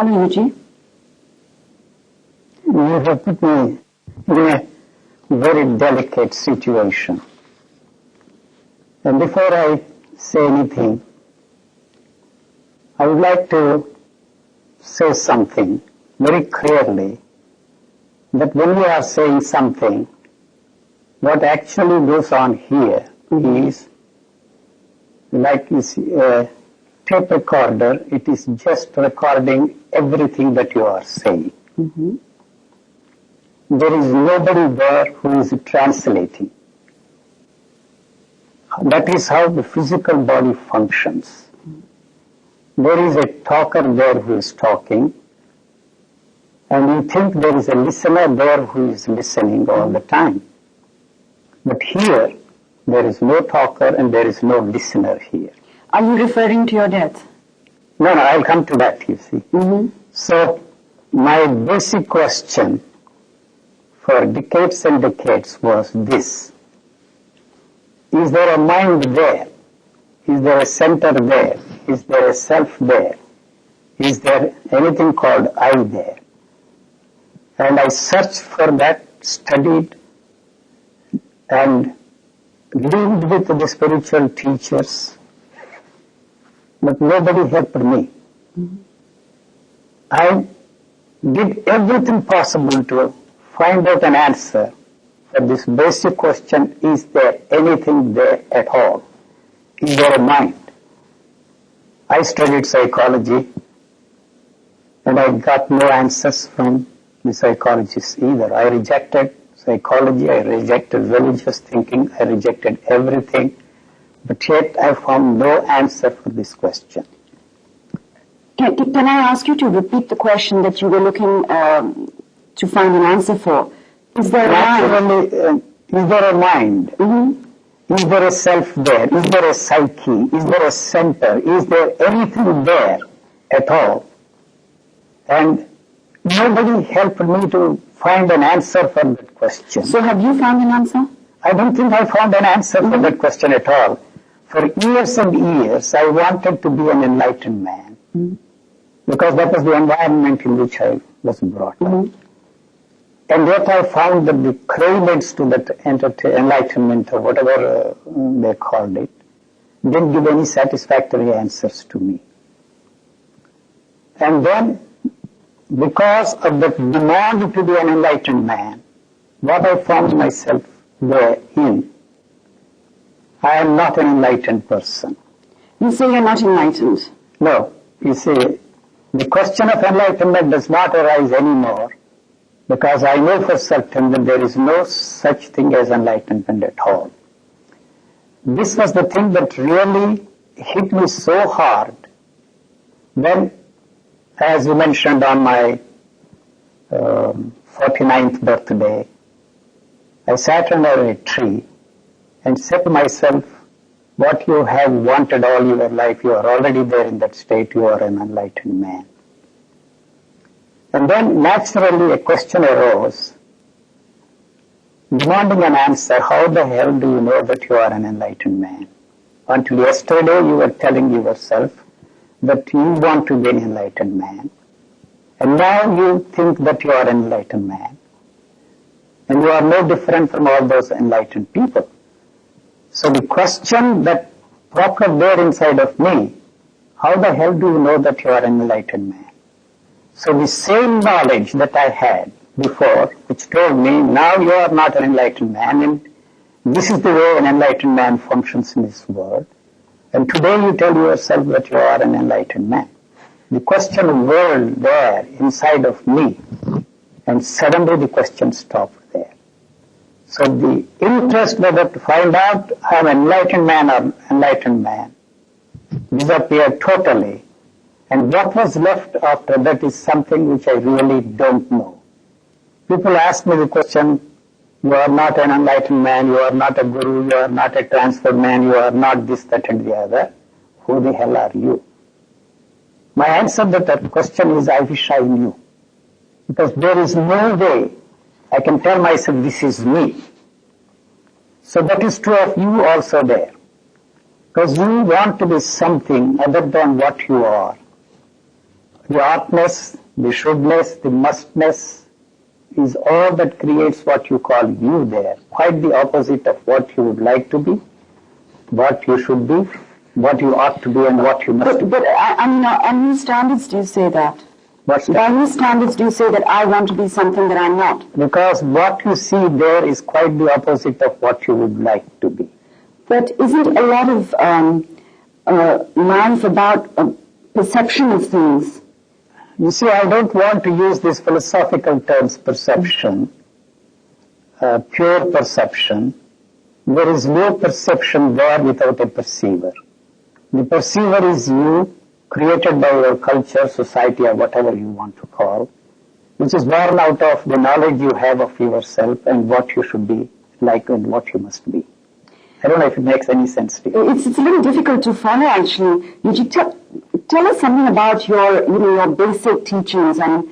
Hello, Yuji. You have put me in a very delicate situation. And before I say anything, I would like to say something very clearly, that when we are saying something, what actually goes on here is like a tape recorder. It is just recording everything that you are saying. Mm-hmm. There is nobody there who is translating. That is how the physical body functions. There is a talker there who is talking, and you think there is a listener there who is listening all the time. But here, there is no talker and there is no listener here. Are you referring to your death? No, I'll come to that, you see. Mm-hmm. So, my basic question for decades and decades was this: is there a mind there? Is there a center there? Is there a self there? Is there anything called I there? And I searched for that, studied, and lived with the spiritual teachers, but nobody helped me. Mm-hmm. I did everything possible to find out an answer for this basic question: is there anything there at all? Is there a mind? I studied psychology, and I got no answers from the psychologists either. I rejected psychology, I rejected religious thinking, I rejected everything, but yet I found no answer for this question. Can I ask you to repeat the question that you were looking to find an answer for? Is there a mind? Is there a mind? Mm-hmm. Is there a self there? Is there a psyche? Is there a center? Is there anything there at all? And nobody helped me to find an answer for that question. So have you found an answer? I don't think I found an answer for that question at all. For years and years, I wanted to be an enlightened man, because that was the environment in which I was brought up. And yet I found that the cravings to that enlightenment, or whatever they called it, didn't give any satisfactory answers to me. And then, because of that demand to be an enlightened man, what I found myself there in, I am not an enlightened person. You say you're not enlightened. No, you see, the question of enlightenment does not arise anymore, because I know for certain that there is no such thing as enlightenment at all. This was the thing that really hit me so hard when, as you mentioned, on my 49th birthday, I sat under a tree and said to myself, what you have wanted all your life, you are already there in that state, you are an enlightened man. And then naturally a question arose, demanding an answer: how the hell do you know that you are an enlightened man? Until yesterday you were telling yourself that you want to be an enlightened man. And now you think that you are an enlightened man. And you are no different from all those enlightened people. So the question that popped up there inside of me, how the hell do you know that you are an enlightened man? So the same knowledge that I had before, which told me, now you are not an enlightened man, and this is the way an enlightened man functions in this world. And today you tell yourself that you are an enlightened man. The question whirled there inside of me, and suddenly the question stopped there. So the interest whether to find out I am an enlightened man or enlightened man disappeared totally. And what was left after that is something which I really don't know. People ask me the question, you are not an enlightened man, you are not a guru, you are not a transferred man, you are not this, that and the other. Who the hell are you? My answer to that question is, I wish I knew. Because there is no way I can tell myself this is me. So that is true of you also there. Because you want to be something other than what you are. The oughtness, the shouldness, the mustness is all that creates what you call you there. Quite the opposite of what you would like to be, what you should be, what you ought to be, and what you must be. But I mean, on whose standards do you say that? What's that? By whose standards do you say that I want to be something that I'm not? Because what you see there is quite the opposite of what you would like to be. But isn't a lot of life about perception of things? You see, I don't want to use these philosophical terms, perception, pure perception. There is no perception there without a perceiver. The perceiver is you, created by your culture, society, or whatever you want to call, which is born out of the knowledge you have of yourself and what you should be like and what you must be. I don't know if it makes any sense to you. It's a little difficult to follow, actually. Tell us something about your basic teachings. And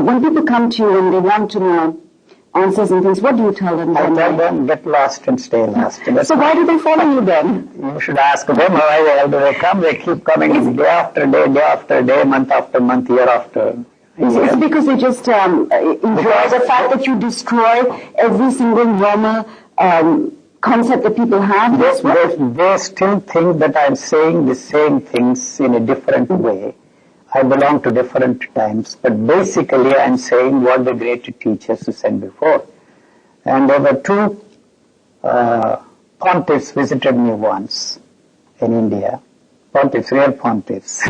when people come to you and they want to know answers and things, what do you tell them? I tell them, get lost and stay lost. So why do they follow you then? You should ask them, why do they come? They keep coming day after day, month after month, year after year. It's because they just enjoy the fact that you destroy every single normal concept that people have. They still think that I'm saying the same things in a different way. I belong to different times, but basically I'm saying what the great teachers said before. And there were two pontiffs visited me once in India. Pontiffs, real pontiffs.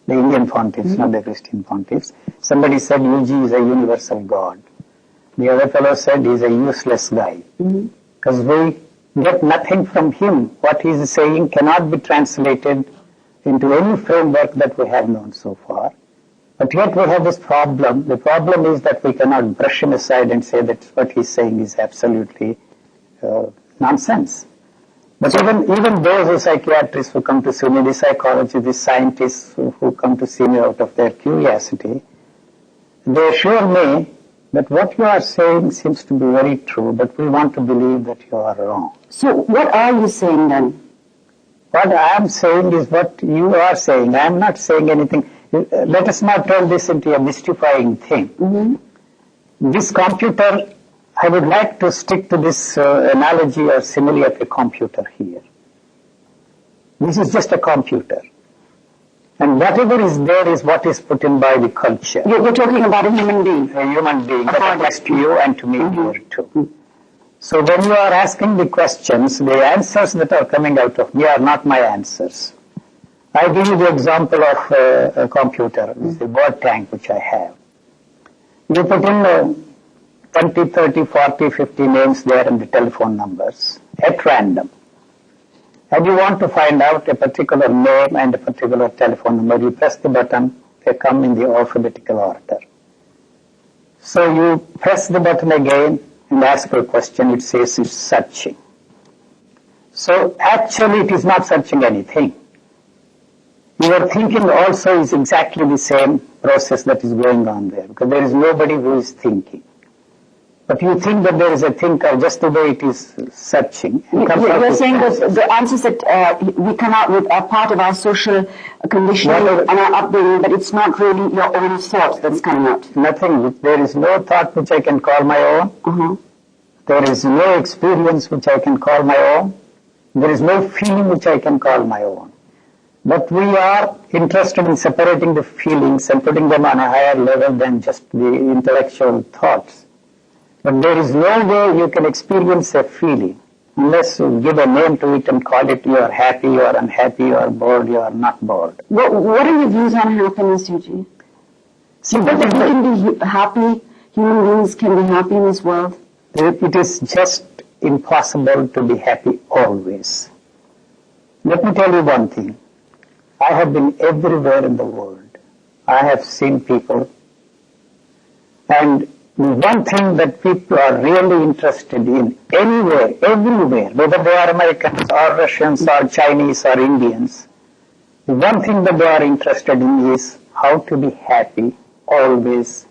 The Indian pontiffs, not the Christian pontiffs. Somebody said Yuji is a universal God. The other fellow said he's a useless guy. Because we get nothing from him. What he is saying cannot be translated into any framework that we have known so far. But yet we have this problem. The problem is that we cannot brush him aside and say that what he's saying is absolutely nonsense. But even those who psychiatrists who come to see me, the psychologists, the scientists who come to see me out of their curiosity, they assure me that what you are saying seems to be very true, but we want to believe that you are wrong. So what are you saying then? What I am saying is what you are saying. I am not saying anything. Let us not turn this into a mystifying thing. This computer, I would like to stick to this analogy or simile of a computer here. This is just a computer. And whatever is there is what is put in by the culture. You're talking about a human being. A human being that applies to you and to me here too. So when you are asking the questions, the answers that are coming out of me are not my answers. I give you the example of a computer, the word tank which I have. You put in 20, 30, 40, 50 names there and the telephone numbers at random. And you want to find out a particular name and a particular telephone number. You press the button, they come in the alphabetical order. So you press the button again and ask a question, it says it's searching. So actually it is not searching anything. Your thinking also is exactly the same process that is going on there, because there is nobody who is thinking. But you think that there is a thinker just the way it is searching. You're saying that the answers that we come out with are part of our social conditioning and our upbringing, but it's not really your own thought that's coming out. Nothing. There is no thought which I can call my own. There is no experience which I can call my own. There is no feeling which I can call my own. But we are interested in separating the feelings and putting them on a higher level than just the intellectual thoughts. But there is no way you can experience a feeling unless you give a name to it and call it you are happy, you are unhappy, you are bored, you are not bored. What are your views on happiness, Eugene? Do you think that we can be happy, human beings can be happy in this world? It is just impossible to be happy always. Let me tell you one thing. I have been everywhere in the world. I have seen people, and the one thing that people are really interested in anywhere, everywhere, whether they are Americans or Russians or Chinese or Indians, the one thing that they are interested in is how to be happy always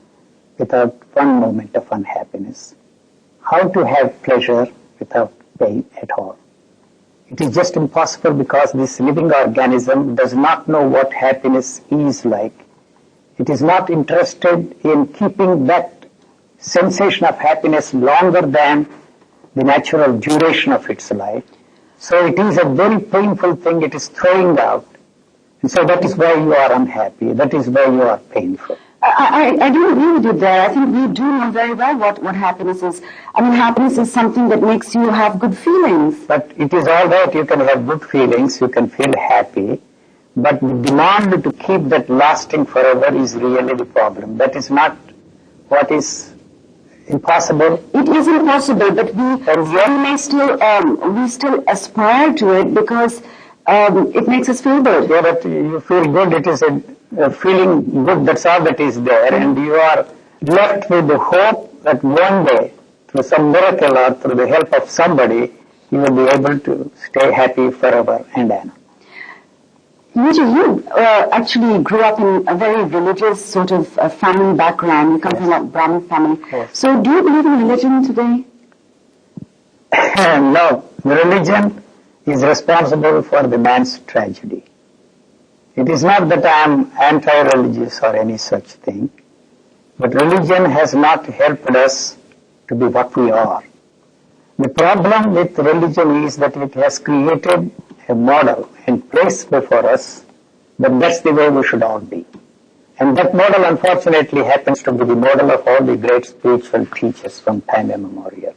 without one moment of unhappiness. How to have pleasure without pain at all. It is just impossible because this living organism does not know what happiness is like. It is not interested in keeping that sensation of happiness longer than the natural duration of its life. So it is a very painful thing, it is throwing out. And so that is why you are unhappy, that is why you are painful. I do agree with you there. I think we do know very well what happiness is. I mean, happiness is something that makes you have good feelings. But it is all right, you can have good feelings, you can feel happy, but the demand to keep that lasting forever is really the problem. That is not what is impossible. It is impossible, but we still aspire to it because it makes us feel good. Yeah, but you feel good, it is a feeling good, that's all that is there, and you are left with the hope that one day, through some miracle or through the help of somebody, you will be able to stay happy forever and ever. You actually grew up in a very religious sort of family background. You come from a Brahmin family. Yes. So do you believe in religion today? No, religion is responsible for the man's tragedy. It is not that I am anti-religious or any such thing, but religion has not helped us to be what we are. The problem with religion is that it has created a model and placed before us that that's the way we should all be. And that model unfortunately happens to be the model of all the great spiritual teachers from time immemorial.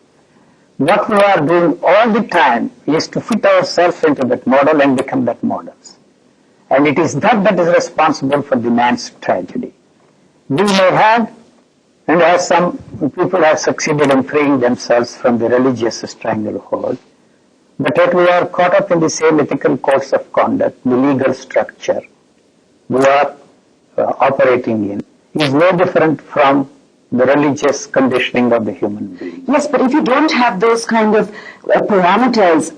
What we are doing all the time is to fit ourselves into that model and become that models. And it is that is responsible for the man's tragedy. We may have, and as some people have succeeded in freeing themselves from the religious stranglehold, but yet we are caught up in the same ethical codes of conduct, the legal structure we are operating in is no different from the religious conditioning of the human being. Yes, but if you don't have those kind of parameters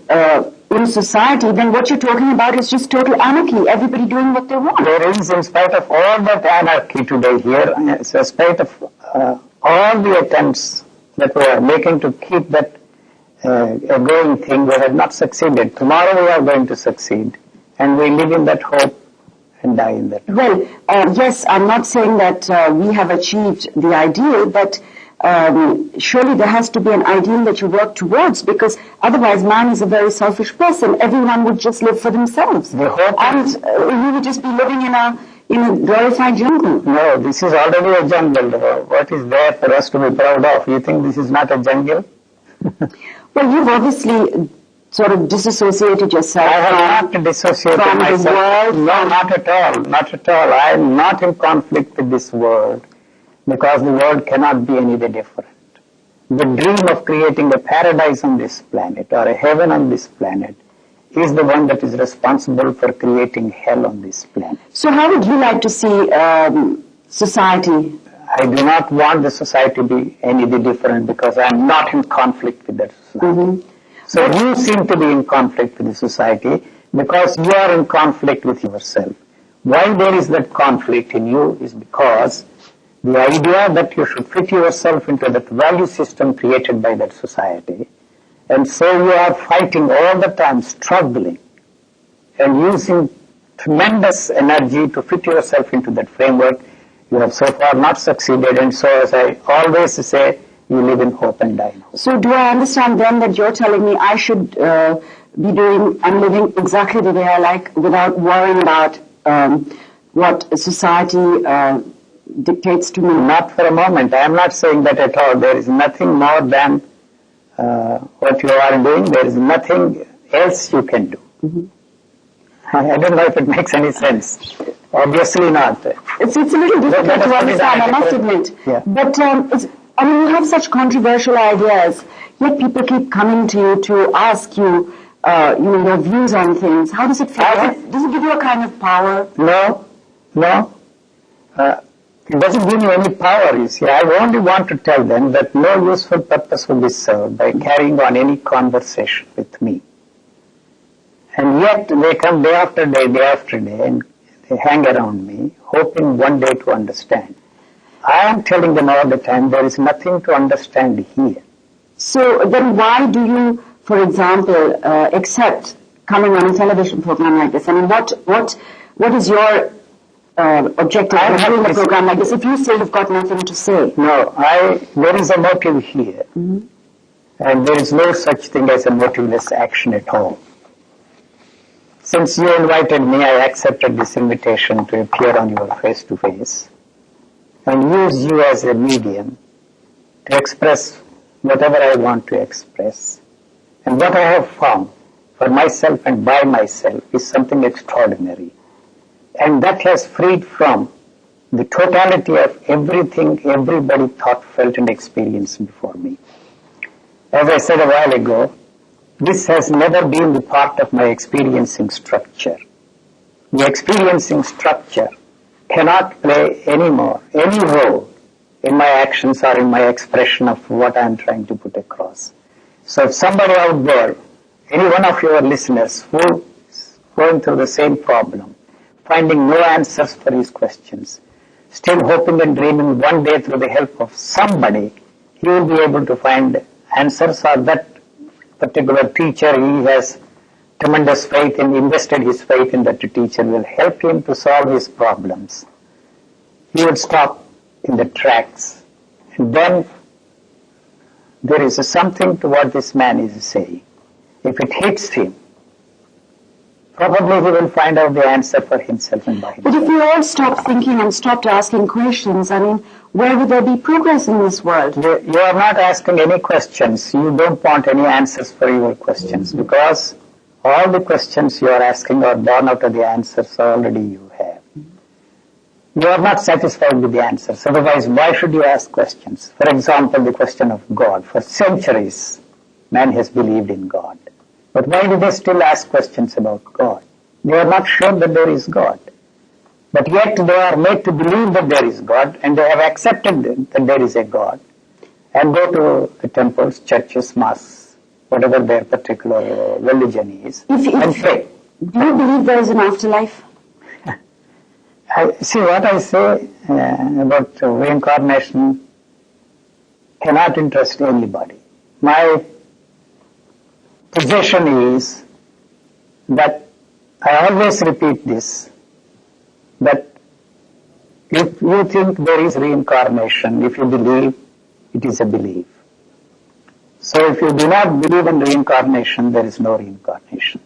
in society, then what you're talking about is just total anarchy, everybody doing what they want. There is, in spite of all that anarchy today here, in spite of all the attempts that we are making to keep that a going thing, we have not succeeded. Tomorrow we are going to succeed, and we live in that hope and die in that hope. Well, yes, I'm not saying that we have achieved the ideal, but surely there has to be an ideal that you work towards, because otherwise man is a very selfish person. Everyone would just live for themselves. The hope and we would just be living in a glorified jungle. No, this is already a jungle. What is there for us to be proud of? You think this is not a jungle? Well, you've obviously sort of disassociated yourself. I have not dissociated from myself. The world. No, not at all. Not at all. I am not in conflict with this world, because the world cannot be any different. The dream of creating a paradise on this planet or a heaven on this planet is the one that is responsible for creating hell on this planet. So how would you like to see society? I do not want the society to be any different, because I am not in conflict with that society. Mm-hmm. So you seem to be in conflict with the society because you are in conflict with yourself. Why there is that conflict in you is because the idea that you should fit yourself into that value system created by that society, and so you are fighting all the time, struggling, and using tremendous energy to fit yourself into that framework. You have so far not succeeded, and so, as I always say, you live in hope and die in hope. So do I understand then that you're telling me I should be doing and living exactly the way I like without worrying about what society dictates to me? Not for a moment. I am not saying that at all. There is nothing more than what you are doing. There is nothing else you can do. Mm-hmm. I don't know if it makes any sense. Obviously not. It's a little difficult to understand, I must admit. Yeah. But you have such controversial ideas, yet people keep coming to you to ask you, your views on things. How does it feel? Does it give you a kind of power? No. It doesn't give me any power, you see. I only want to tell them that no useful purpose will be served by carrying on any conversation with me. And yet they come day after day, and they hang around me, hoping one day to understand. I am telling them all the time, there is nothing to understand here. So then why do you, for example, accept coming on a television program like this? I mean, what is your objective of having a program like this if you say you've got nothing to say? No, there is a motive here. Mm-hmm. And there is no such thing as a motiveless action at all. Since you invited me, I accepted this invitation to appear on your face-to-face and use you as a medium to express whatever I want to express. And what I have found for myself and by myself is something extraordinary. And that has freed from the totality of everything everybody thought, felt and experienced before me. As I said a while ago, this has never been the part of my experiencing structure. The experiencing structure cannot play any role in my actions or in my expression of what I am trying to put across. So if somebody out there, any one of your listeners who is going through the same problem, finding no answers for his questions, still hoping and dreaming one day through the help of somebody, he will be able to find answers, or that particular teacher he has tremendous faith in, invested his faith in that teacher will help him to solve his problems. He would stop in the tracks, and then there is something to what this man is saying. If it hits him, probably he will find out the answer for himself and by himself. But if we all stopped thinking and stopped asking questions, I mean, where would there be progress in this world? You are not asking any questions. You don't want any answers for your questions, because all the questions you are asking are born out of the answers already you have. You are not satisfied with the answers. Otherwise, why should you ask questions? For example, the question of God. For centuries, man has believed in God. But why do they still ask questions about God? They are not sure that there is God. But yet they are made to believe that there is God, and they have accepted that there is a God, and go to the temples, churches, mosques, whatever their particular religion is, and pray. Do you believe there is an afterlife? See, what I say about reincarnation cannot interest anybody. My position is that I always repeat this, that if you think there is reincarnation, if you believe, it is a belief. So if you do not believe in reincarnation, there is no reincarnation.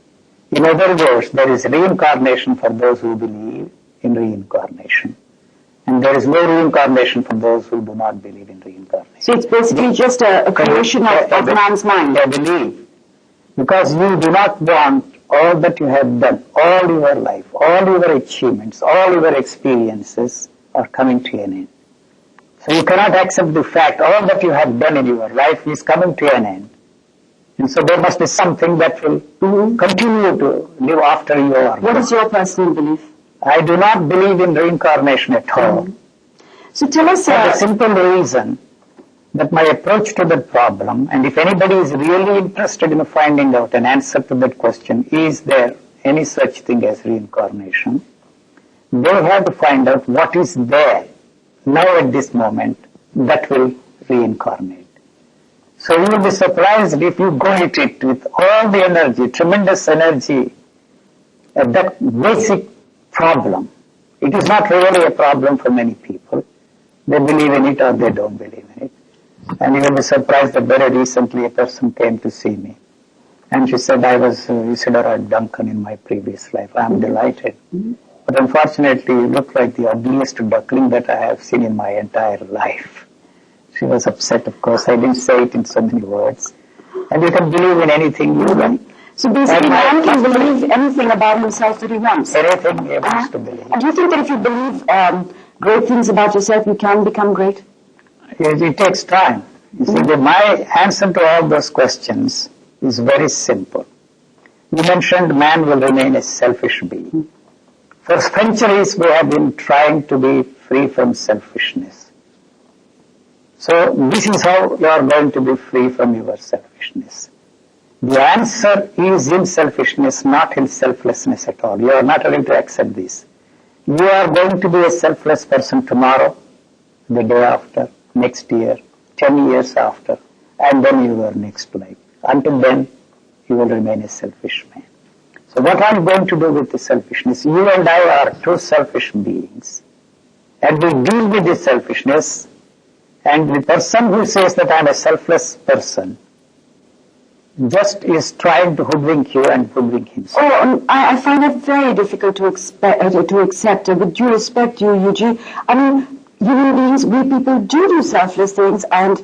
In other words, there is reincarnation for those who believe in reincarnation, and there is no reincarnation for those who do not believe in reincarnation. So it's basically just a creation of man's mind. I believe. Because you do not want all that you have done, all your life, all your achievements, all your experiences are coming to an end. So you cannot accept the fact all that you have done in your life is coming to an end. And so there must be something that will continue to live after you are. What is your personal belief? I do not believe in reincarnation at all. So tell us... For the simple reason that my approach to that problem, and if anybody is really interested in finding out an answer to that question, is there any such thing as reincarnation, they have to find out what is there now at this moment that will reincarnate. So you will be surprised if you go at it with all the energy, tremendous energy, at that basic problem. It is not really a problem for many people. They believe in it or they don't believe in it. And you will be surprised that very recently a person came to see me. And she said, I was Isidora Duncan in my previous life. I am delighted. But unfortunately, you look like the ugliest duckling that I have seen in my entire life. She was upset, of course. I didn't say it in so many words. And you can believe in anything you like. So basically, man can believe anything about himself that he wants. Anything he wants to believe. And do you think that if you believe great things about yourself, you can become great? It takes time. You see, my answer to all those questions is very simple. You mentioned man will remain a selfish being. For centuries we have been trying to be free from selfishness. So this is how you are going to be free from your selfishness. The answer is in selfishness, not in selflessness at all. You are not ready to accept this. You are going to be a selfless person tomorrow, the day after, next year, 10 years after, and then your next life. Until then, you will remain a selfish man. So what I'm going to do with the selfishness? You and I are two selfish beings. And we deal with this selfishness, and the person who says that I'm a selfless person just is trying to hoodwink you and hoodwink himself. Oh, I find it very difficult to accept. With due respect, Yuji, I mean, human beings, we people do selfless things and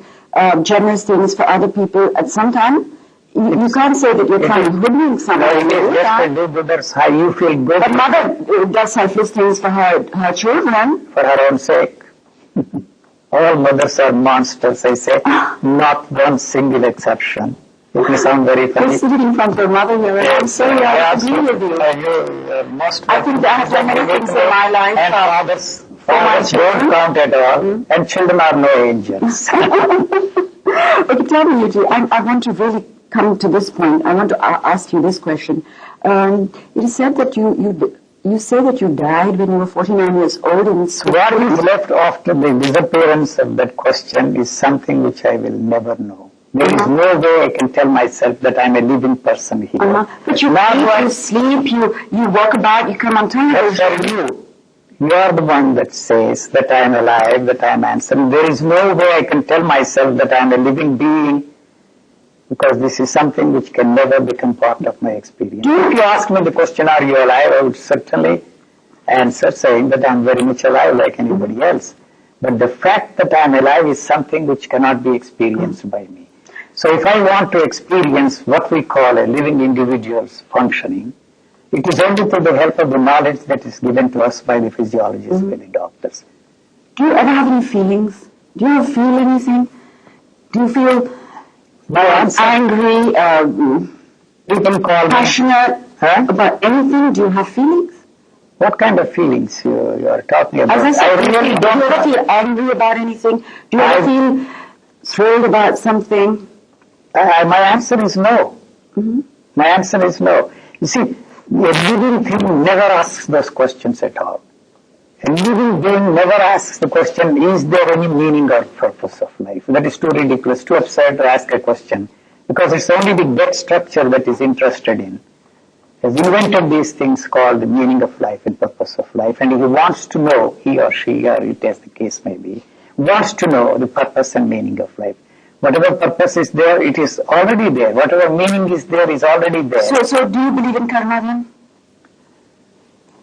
generous things for other people at some time. You can't say that you're trying to hoodwink somebody. No, it is just a do-gooder's high. You feel good. But mother does selfless things for her children. For her own sake. All mothers are monsters, I say. Not one single exception. It may sound very funny. You're sitting in front of your mother here, and I'm sorry, I agree with you. I think I have done many things in my life. And fathers don't count at all, and children are no angels. Okay, tell me, Yuji, I want to really come to this point. I want to ask you this question. It is said that you say that you died when you were 49 years old in What is left after the disappearance of that question is something which I will never know. There is no way I can tell myself that I'm a living person here. But you eat, you sleep, you walk about, you come on television. You are the one that says that I am alive, that I am answering. There is no way I can tell myself that I am a living being, because this is something which can never become part of my experience. If you ask me the question, are you alive, I would certainly answer saying that I am very much alive like anybody else. But the fact that I am alive is something which cannot be experienced by me. So if I want to experience what we call a living individual's functioning, it is only through the help of the knowledge that is given to us by the physiologists, by the doctors. Do you ever have any feelings? Do you ever feel anything? Do you feel angry, people call passionate about anything? Do you have feelings? What kind of feelings you are talking about? As I said, do you ever feel angry about anything? Do you ever feel thrilled about something? My answer is no. My answer is no. You see, a living thing never asks those questions at all. A living being never asks the question, is there any meaning or purpose of life? That is too ridiculous, too absurd to ask a question, because it's only the dead structure that is interested in. He has invented these things called the meaning of life and purpose of life, and he wants to know, he or she, or it as the case may be, wants to know the purpose and meaning of life. Whatever purpose is there, it is already there. Whatever meaning is there is already there. So do you believe in karma then?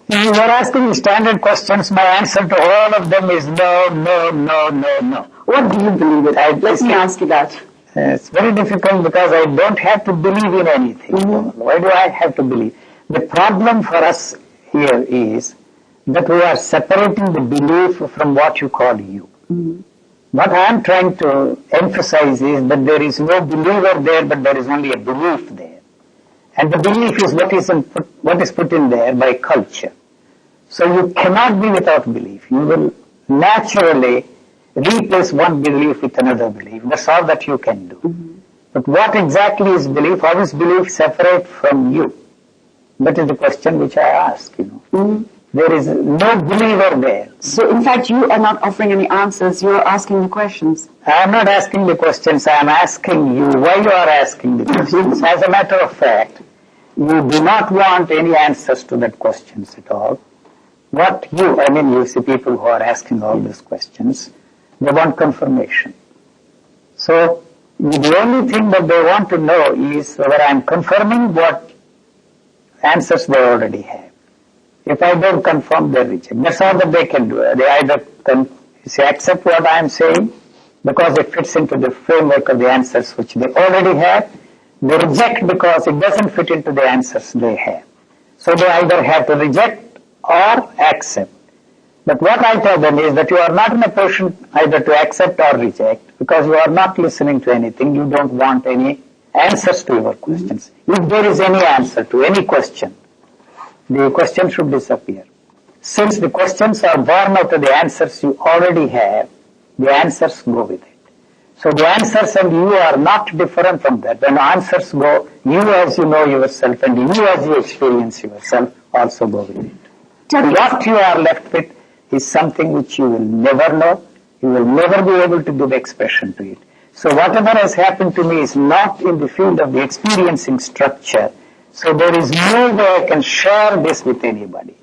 You are asking standard questions. My answer to all of them is no, no, no, no, no. What do you believe in? Let me ask you that. It's very difficult because I don't have to believe in anything. Why do I have to believe? The problem for us here is that we are separating the belief from what you call you. What I am trying to emphasize is that there is no believer there, but there is only a belief there. And the belief is what is put in there by culture. So you cannot be without belief. You will naturally replace one belief with another belief. That's all that you can do. But what exactly is belief? How is belief separate from you? That is the question which I ask, There is no believer there. So in fact you are not offering any answers, you are asking the questions. I am not asking the questions, I am asking you why you are asking the questions. As a matter of fact, you do not want any answers to that questions at all. You see people who are asking all these questions, they want confirmation. So the only thing that they want to know is whether I am confirming what answers they already have. If I don't confirm, they reject. That's all that they can do. They either accept what I am saying because it fits into the framework of the answers which they already have. They reject because it doesn't fit into the answers they have. So they either have to reject or accept. But what I tell them is that you are not in a position either to accept or reject because you are not listening to anything. You don't want any answers to your questions. If there is any answer to any question, the question should disappear. Since the questions are born out of the answers you already have, the answers go with it. So the answers and you are not different from that. When answers go, you as you know yourself and you as you experience yourself also go with it. What you are left with is something which you will never know. You will never be able to give expression to it. So whatever has happened to me is not in the field of the experiencing structure. So there is no way I can share this with anybody.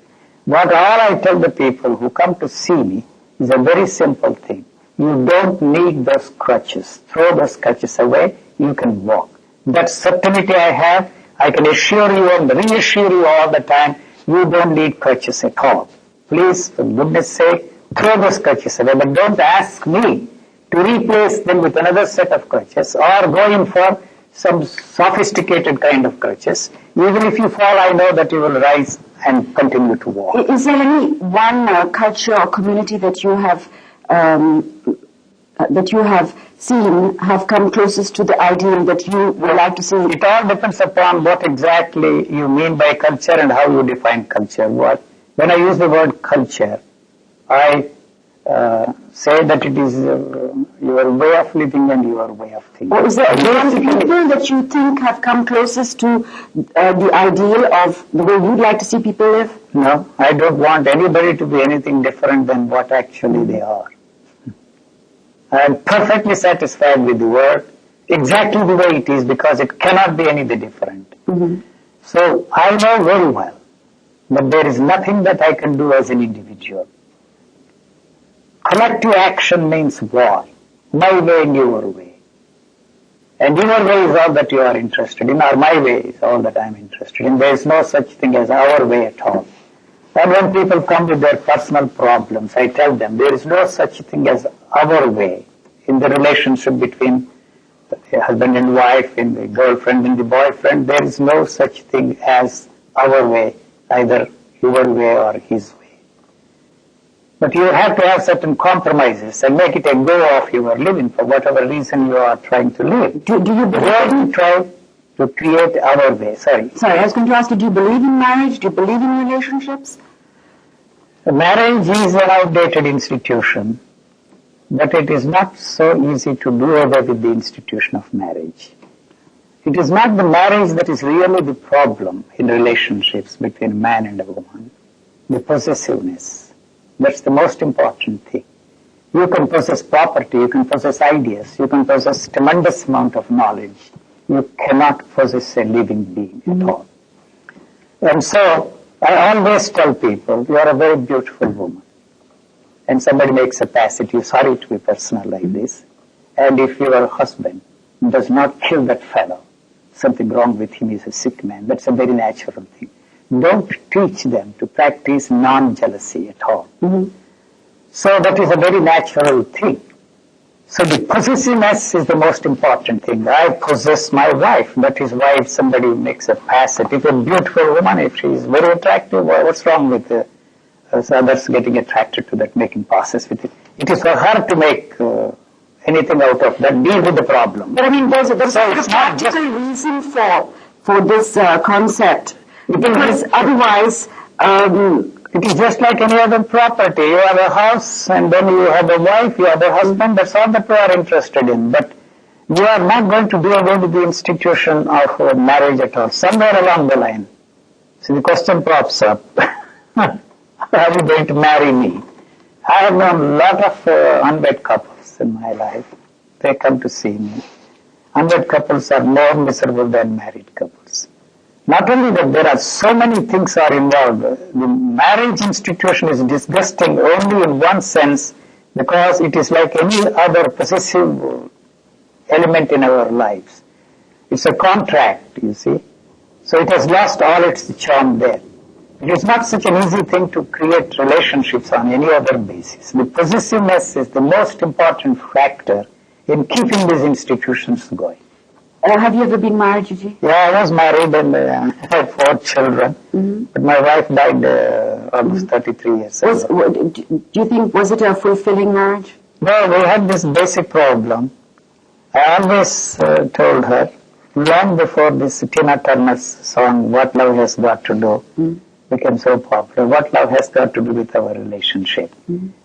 What all I tell the people who come to see me is a very simple thing. You don't need those crutches. Throw those crutches away. You can walk. That certainty I have, I can assure you and reassure you all the time, you don't need crutches at all. Please, for goodness sake, throw those crutches away, but don't ask me to replace them with another set of crutches or go in for some sophisticated kind of crutches. Even if you fall, I know that you will rise and continue to walk. Is there any one culture or community that you have seen have come closest to the ideal that you would like to see? It all depends upon what exactly you mean by culture and how you define culture. When I use the word culture, I say that it is your way of living and your way of thinking. Or is there any people that you think have come closest to the ideal of the way you'd like to see people live? No, I don't want anybody to be anything different than what actually they are. I am perfectly satisfied with the world, exactly the way it is, because it cannot be any different. Mm-hmm. So I know very well that there is nothing that I can do as an individual. Collective action means war. My way and your way. And your way is all that you are interested in, or my way is all that I am interested in. There is no such thing as our way at all. And when people come with their personal problems, I tell them there is no such thing as our way in the relationship between the husband and wife, in the girlfriend and the boyfriend. There is no such thing as our way, either your way or his way. But you have to have certain compromises and make it a go of your living for whatever reason you are trying to live. Do you believe try to create our way? Sorry, I was going to ask you, do you believe in marriage? Do you believe in relationships? Marriage is an outdated institution, but it is not so easy to do away with the institution of marriage. It is not the marriage that is really the problem in relationships between a man and a woman. The possessiveness. That's the most important thing. You can possess property, you can possess ideas, you can possess tremendous amount of knowledge. You cannot possess a living being at all. And so, I always tell people, you are a very beautiful woman. And somebody makes a passage, sorry to be personal like this, and if your husband does not kill that fellow, something wrong with him, he's a sick man, that's a very natural thing. Don't teach them to practice non-jealousy at all. Mm-hmm. So that is a very natural thing. So the possessiveness is the most important thing. I possess my wife. That is why if somebody makes a passage, if a beautiful woman, if she is very attractive, what's wrong with others getting attracted to that, making passes with it? It is for her to make anything out of that, deal with the problem. But I mean, there's a practical reason for this concept. Because otherwise, it is just like any other property. You have a house and then you have a wife, you have a husband, that's all that you are interested in. But you are not going to do away with the institution of marriage at all. Somewhere along the line. So the question pops up, are you going to marry me? I have known a lot of unwed couples in my life. They come to see me. Unwed couples are more miserable than married couples. Not only that, there are so many things are involved. The marriage institution is disgusting only in one sense, because it is like any other possessive element in our lives. It's a contract, you see. So it has lost all its charm there. It is not such an easy thing to create relationships on any other basis. The possessiveness is the most important factor in keeping these institutions going. Have you ever been married, Gigi? Yeah, I was married and had 4 children. Mm-hmm. But my wife died almost 33 years ago. Do you think, was it a fulfilling marriage? No, we had this basic problem. I always told her, long before this Tina Turner's song, What Love Has Got to Do, became so popular, what love has got to do with our relationship.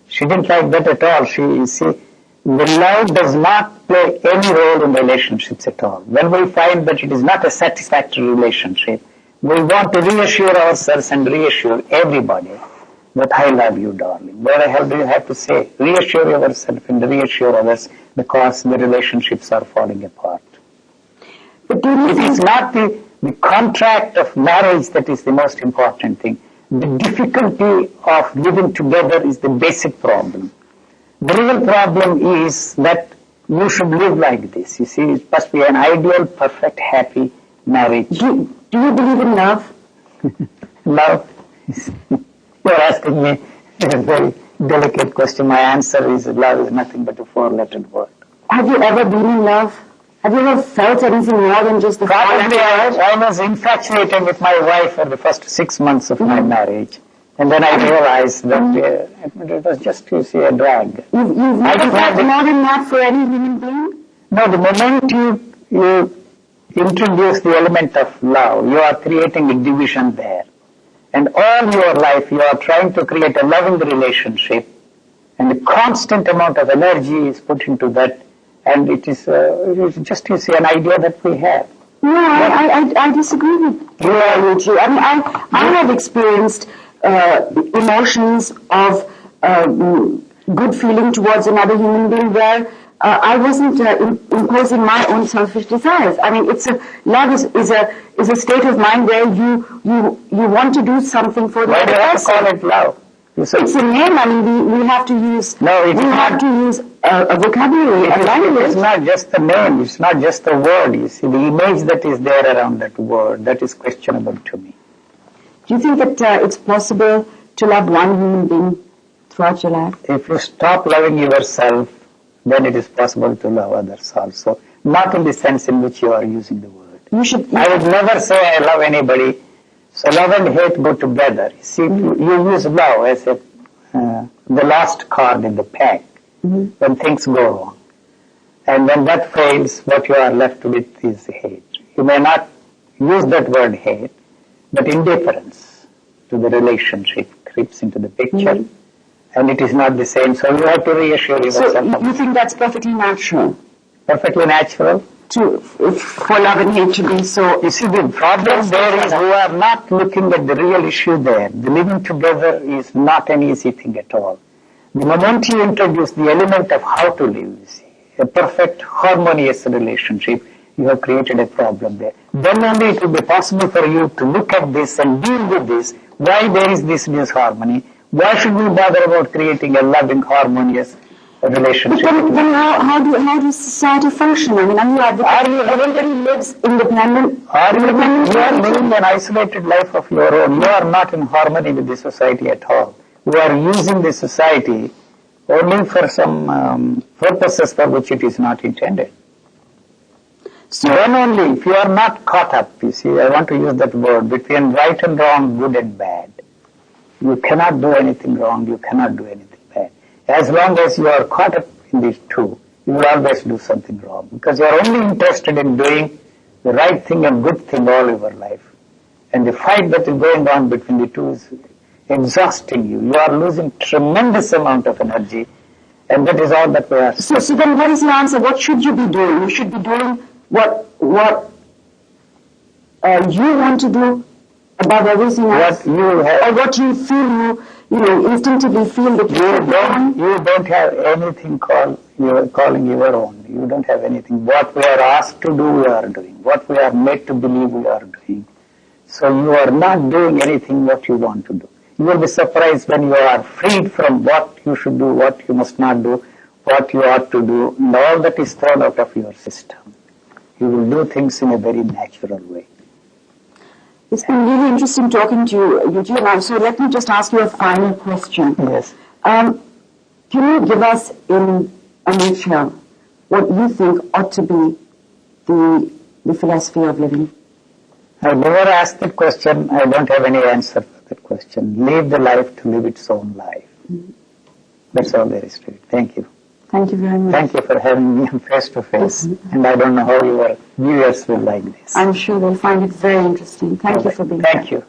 She didn't like that at all. The love does not play any role in relationships at all. When we find that it is not a satisfactory relationship, we want to reassure ourselves and reassure everybody that I love you, darling. What the hell do you have to say? Reassure yourself and reassure others, because the relationships are falling apart. But it is not the The contract of marriage, that is the most important thing. The difficulty of living together is the basic problem. The real problem is that you should live like this. You see, it must be an ideal, perfect, happy marriage. Do you believe in love? Love? You're asking me a very delicate question. My answer is love is nothing but a four-lettered word. Have you ever been in love? Have you ever felt anything more than just the Probably I was infatuated with my wife for the first 6 months of my marriage. And then I realized that it was just, you see, a drag. You've never felt more than that for any human being? No, the moment you introduce the element of love, you are creating a division there. And all your life you are trying to create a loving relationship, and a constant amount of energy is put into that, and it is just, you see, an idea that we have. No, I disagree with you. I mean, I have experienced emotions of good feeling towards another human being where I wasn't imposing my own selfish desires. I mean, love is a state of mind where you want to do something for the other person. Why do you have to call it love? It's a name. I mean, we have to use. No, we have to use a vocabulary, a language. It's not just the name. It's not just the word. You see, the image that is there around that word, that is questionable to me. Do you think that it's possible to love one human being throughout your life? If you stop loving yourself, then it is possible to love others also. Not in the sense in which you are using the word. I would never say I love anybody. So love and hate go together. See, you use love as the last card in the pack when things go wrong. And when that fails, what you are left with is hate. You may not use that word hate, but indifference to the relationship creeps into the picture, and it is not the same. So you have to reassure yourself. So you think that's perfectly natural? Perfectly natural. For love and hate to be so. You see, the problem there is we are not looking at the real issue there. The living together is not an easy thing at all. The moment you introduce the element of how to live, you see, a perfect harmonious relationship, you have created a problem there. Then only it will be possible for you to look at this and deal with this. Why there is this disharmony? Why should we bother about creating a loving, harmonious relationship? But then how does society function? I mean, everybody lives independent. You are living an isolated life of your own. You are not in harmony with the society at all. You are using the society only for some purposes for which it is not intended. So then only, if you are not caught up, you see, I want to use that word, between right and wrong, good and bad. You cannot do anything wrong, you cannot do anything bad. As long as you are caught up in these two, you will always do something wrong, because you are only interested in doing the right thing and good thing all your life. And the fight that is going on between the two is exhausting you. You are losing tremendous amount of energy, and that is all that we are. So then what is the answer? What should you be doing? You should be doing what you want to do above everything else, or what you feel instinctively feel that you don't have anything calling your own. You don't have anything. What we are asked to do, we are doing. What we are made to believe, we are doing. So you are not doing anything what you want to do. You will be surprised when you are freed from what you should do, what you must not do, what you ought to do, and all that is thrown out of your system. You will do things in a very natural way. It's been really interesting talking to you, Eugene. Now, so let me just ask you a final question. Yes. Can you give us in a nutshell what you think ought to be the philosophy of living? I never asked that question. I don't have any answer for that question. Live the life to live its own life. That's all there is to it. Thank you. Thank you very much. Thank you for having me face to face. And I don't know how your viewers will like this. I'm sure they'll find it very interesting. Thank you for being here. Thank you.